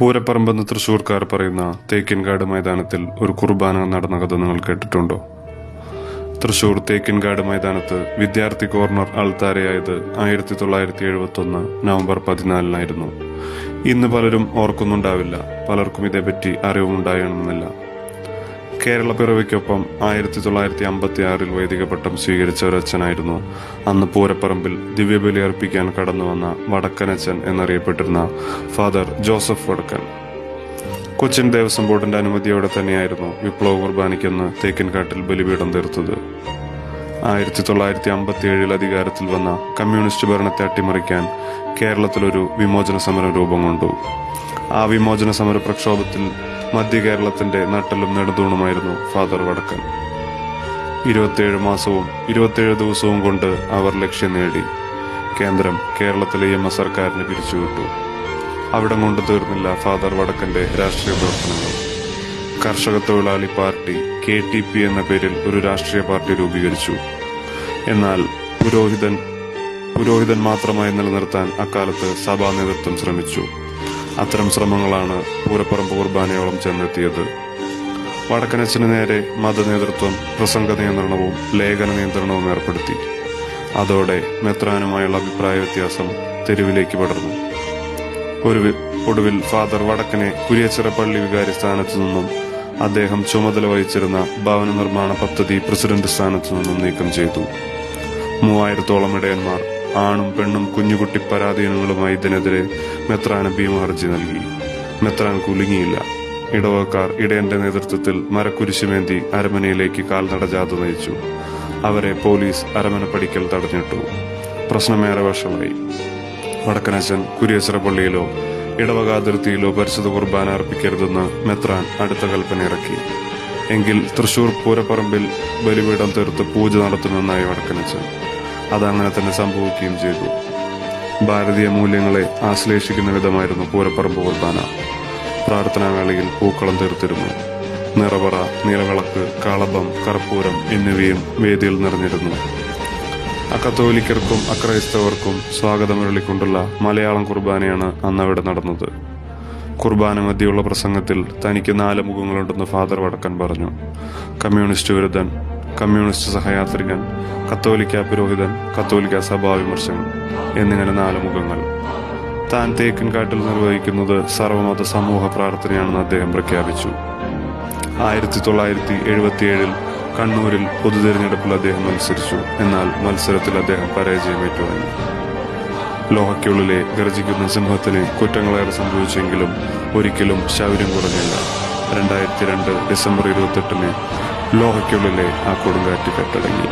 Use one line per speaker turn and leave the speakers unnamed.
പൂരപ്പറമ്പെന്ന് തൃശ്ശൂർക്കാർ പറയുന്ന തേക്കിൻകാട് മൈതാനത്തിൽ ഒരു കുർബാന നടന്ന കഥ നിങ്ങൾ കേട്ടിട്ടുണ്ടോ? തൃശ്ശൂർ തേക്കിൻകാട് മൈതാനത്ത് വിദ്യാർത്ഥി കോർണർ അൾത്താരയായത് 1971 നവംബർ 14 ഇന്ന് പലരും ഓർക്കുന്നുണ്ടാവില്ല, പലർക്കും ഇതേപ്പറ്റി അറിവുമുണ്ടാകണമെന്നില്ല. കേരള പിറവിക്കൊപ്പം 1956 വൈദിക പട്ടം സ്വീകരിച്ച ഒരച്ഛനായിരുന്നു അന്ന് പൂരപ്പറമ്പിൽ ദിവ്യബലി അർപ്പിക്കാൻ കടന്നുവന്ന വടക്കനച്ഛൻ എന്നറിയപ്പെട്ടിരുന്ന ഫാദർ ജോസഫ് വടക്കൻ. കൊച്ചിൻ ദേവസ്വം ബോർഡിന്റെ അനുമതിയോടെ തന്നെയായിരുന്നു വിപ്ലവ കുർബാനയ്ക്കെന്ന് തേക്കിൻകാട്ടിൽ ബലിപീഠം തീർത്തത്. 1957 അധികാരത്തിൽ വന്ന കമ്മ്യൂണിസ്റ്റ് ഭരണത്തെ അട്ടിമറിക്കാൻ കേരളത്തിലൊരു വിമോചന സമരം രൂപം കൊണ്ടു. ആ വിമോചന സമര പ്രക്ഷോഭത്തിൽ മധ്യ കേരളത്തിന്റെ നട്ടലും നെടുതൂണുമായിരുന്നു ഫാദർ വടക്കൻ. 27 മാസവും 27 ദിവസവും കൊണ്ട് അവർ ലക്ഷ്യം നേടി. കേന്ദ്രം കേരളത്തിലെ EMS സർക്കാരിനെ പിരിച്ചുവിട്ടു. അവിടം കൊണ്ട് തീർന്നില്ല ഫാദർ വടക്കന്റെ രാഷ്ട്രീയ പ്രവർത്തനങ്ങൾ. കർഷക തൊഴിലാളി പാർട്ടി KTP എന്ന പേരിൽ ഒരു രാഷ്ട്രീയ പാർട്ടി രൂപീകരിച്ചു. എന്നാൽ പുരോഹിതൻ മാത്രമായി നിലനിർത്താൻ അക്കാലത്ത് സഭാ നേതൃത്വം ശ്രമിച്ചു. അത്തരം ശ്രമങ്ങളാണ് പൂരപ്പറമ്പ് കുർബാനയോളം ചെന്നെത്തിയത്. വടക്കനച്ഛന് നേരെ മതനേതൃത്വം പ്രസംഗ നിയന്ത്രണവും ലേഖന നിയന്ത്രണവും ഏർപ്പെടുത്തി. അതോടെ മെത്രാനുമായുള്ള അഭിപ്രായ വ്യത്യാസം തെരുവിലേക്ക് പടർന്നു. ഒടുവിൽ ഫാദർ വടക്കനെ കുരിയച്ചിറ പള്ളി വികാരി സ്ഥാനത്തു നിന്നും അദ്ദേഹം ചുമതല വഹിച്ചിരുന്ന ഭവന നിർമ്മാണ പദ്ധതി പ്രസിഡന്റ് സ്ഥാനത്തു നിന്നും നീക്കം ചെയ്തു. 3000-ഓളം ഇടയന്മാർ ആണും പെണ്ണും കുഞ്ഞുകുട്ടി പരാധീനങ്ങളുമായി ഇതിനെതിരെ മെത്രാന് ഭീമഹർജി നൽകി. മെത്രാൻ കുലുങ്ങിയില്ല. ഇടവക്കാർ ഇടയന്റെ നേതൃത്വത്തിൽ മരക്കുരിശുമേന്തി അരമനയിലേക്ക് കാൽനട ജാഥ നയിച്ചു. അവരെ പോലീസ് അരമന പടിക്കൽ തടഞ്ഞിട്ടു. പ്രശ്നമേറെ വഷളായി. വടക്കനച്ഛൻ കുരിയച്ചിറ പള്ളിയിലോ ഇടവക അതിർത്തിയിലോ പരിശുദ്ധ കുർബാന അർപ്പിക്കരുതെന്ന് മെത്രാൻ അടുത്ത കൽപ്പന ഇറക്കി. എങ്കിൽ തൃശൂർ പൂരപ്പറമ്പിൽ ബലിപീഠം തീർത്ത് പൂജ നടത്തുമെന്നായി വടക്കനച്ഛൻ. അതങ്ങനെ തന്നെ സംഭവിക്കുകയും ചെയ്തു. ഭാരതീയ മൂല്യങ്ങളെ ആശ്ലേഷിക്കുന്ന വിധമായിരുന്നു പൂരപ്പറമ്പ് കുർബാന. പ്രാർത്ഥനാവേളയിൽ പൂക്കളം തീർത്തിരുന്നു. നിറപറ, നിലവിളക്ക്, കളഭം, കർപ്പൂരം എന്നിവയും വേദിയിൽ നിറഞ്ഞിരുന്നു. അക്കത്തോലിക്കർക്കും അക്രൈസ്തവർക്കും സ്വാഗതമരുളിക്കൊണ്ടുള്ള മലയാളം കുർബാനയാണ് അന്നവിടെ നടന്നത്. കുർബാന മധ്യയുള്ള പ്രസംഗത്തിൽ തനിക്ക് 4 മുഖങ്ങളുണ്ടെന്ന് ഫാദർ വടക്കൻ പറഞ്ഞു. കമ്മ്യൂണിസ്റ്റ് വിരുദ്ധൻ, കമ്മ്യൂണിസ്റ്റ് സഹയാത്രികൻ, കത്തോലിക്ക പുരോഹിതൻ, കത്തോലിക്ക സഭാ വിമർശകൻ എന്നിങ്ങനെ 4 മുഖങ്ങൾ. താൻ തേക്കിൻകാട്ടിൽ നിർവഹിക്കുന്നത് സർവമത സമൂഹ പ്രാർത്ഥനയാണെന്ന് അദ്ദേഹം പ്രഖ്യാപിച്ചു. 1977 കണ്ണൂരിൽ പൊതുതെരഞ്ഞെടുപ്പിൽ അദ്ദേഹം മത്സരിച്ചു. എന്നാൽ മത്സരത്തിൽ അദ്ദേഹം പരാജയം ഏറ്റുവാങ്ങി. ലോഹയ്ക്കുള്ളിലെ ഗർജിക്കുന്ന സിംഹത്തിന് കുറ്റങ്ങളേറെ സംഭവിച്ചെങ്കിലും ഒരിക്കലും ശൗര്യം കുറഞ്ഞില്ല. 2002 ഡിസംബർ 28 ലോഹയ്ക്കുള്ളിലെ ആ കൊടുങ്കാറ്റ് കെട്ടടങ്ങി.